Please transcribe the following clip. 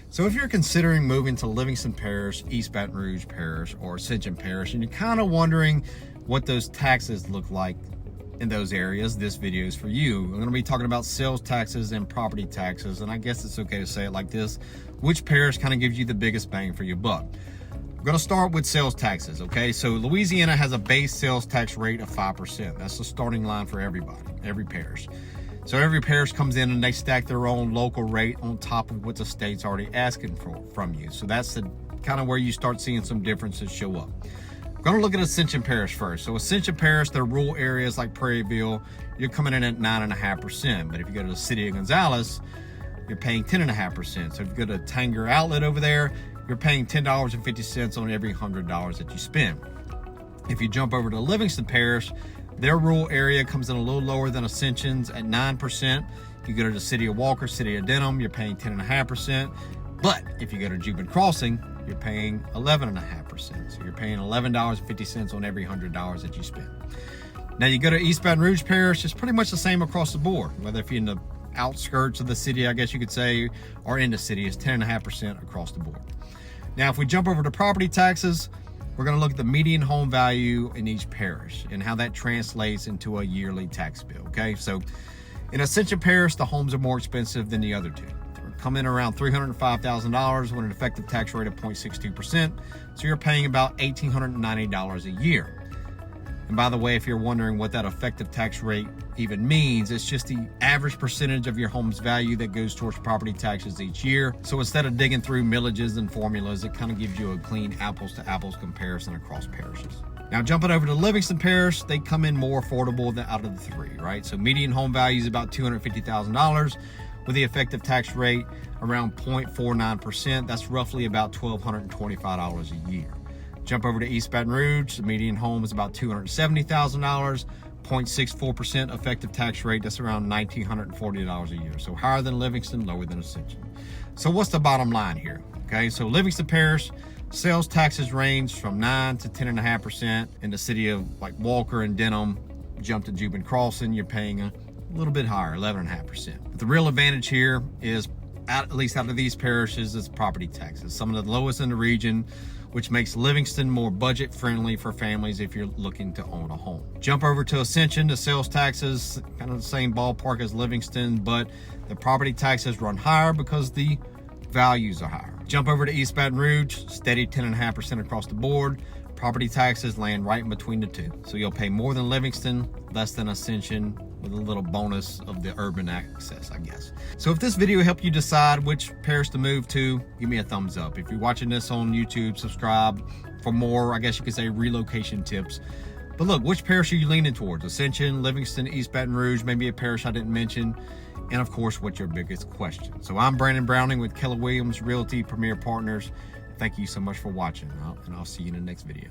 So if you're considering moving to Livingston Parish, East Baton Rouge Parish, or Ascension Parish, and you're kind of wondering what those taxes look like in those areas, this video is for you. I'm going to be talking about sales taxes and property taxes, and I guess it's okay to say it like this. Which parish kind of gives you the biggest bang for your buck? I'm going to start with sales taxes, okay? So Louisiana has a base sales tax rate of 5%. That's the starting line for everybody, every parish. So every parish comes in and they stack their own local rate on top of what the state's already asking from you. So that's the kind of where you start seeing some differences show up. I'm going to look at Ascension Parish first. So Ascension Parish, their rural areas like Prairieville, you're coming in at 9.5%. But if you go to the city of Gonzales, you're paying 10.5%. So if you go to Tanger Outlet over there, you're paying $10.50 on every $100 that you spend. If you jump over to Livingston Parish, their rural area comes in a little lower than Ascension's at 9%. You go to the city of Walker, city of Denham, you're paying 10.5%. But if you go to Juban Crossing, you're paying 11.5%. So you're paying $11.50 on every $100 that you spend. Now you go to East Baton Rouge Parish, it's pretty much the same across the board. Whether if you're in the outskirts of the city, I guess you could say, or in the city, it's 10.5% across the board. Now, if we jump over to property taxes, we're going to look at the median home value in each parish and how that translates into a yearly tax bill, okay? So in Ascension Parish, the homes are more expensive than the other two. They're coming around $305,000 with an effective tax rate of 0.62%. So you're paying about $1,890 a year. And by the way, if you're wondering what that effective tax rate even means, it's just the average percentage of your home's value that goes towards property taxes each year. So instead of digging through millages and formulas, it kind of gives you a clean apples to apples comparison across parishes. Now jumping over to Livingston Parish, they come in more affordable than out of the three, right? So median home value is about $250,000 with the effective tax rate around 0.49%. That's roughly about $1,225 a year. Jump over to East Baton Rouge, the median home is about $270,000, 0.64% effective tax rate. That's around $1,940 a year. So higher than Livingston, lower than Ascension. So what's the bottom line here? Okay, so Livingston Parish, sales taxes range from 9 to 10.5%. In the city of like Walker and Denham, jump to Juban Crossing, you're paying a little bit higher, 11.5%. But the real advantage here is, at least out of these parishes, is property taxes. Some of the lowest in the region, which makes Livingston more budget friendly for families if you're looking to own a home. Jump over to Ascension, the sales taxes, kind of the same ballpark as Livingston, but the property taxes run higher because the values are higher. Jump over to East Baton Rouge, steady 10.5% across the board. Property taxes land right in between the two. So you'll pay more than Livingston, less than Ascension, with a little bonus of the urban access, I guess. So if this video helped you decide which parish to move to, give me a thumbs up. If you're watching this on YouTube, subscribe for more, I guess you could say, relocation tips. But look, which parish are you leaning towards? Ascension, Livingston, East Baton Rouge, maybe a parish I didn't mention. And of course, what's your biggest question? So I'm Brandon Browning with Keller Williams Realty Premier Partners. Thank you so much for watching, and I'll see you in the next video.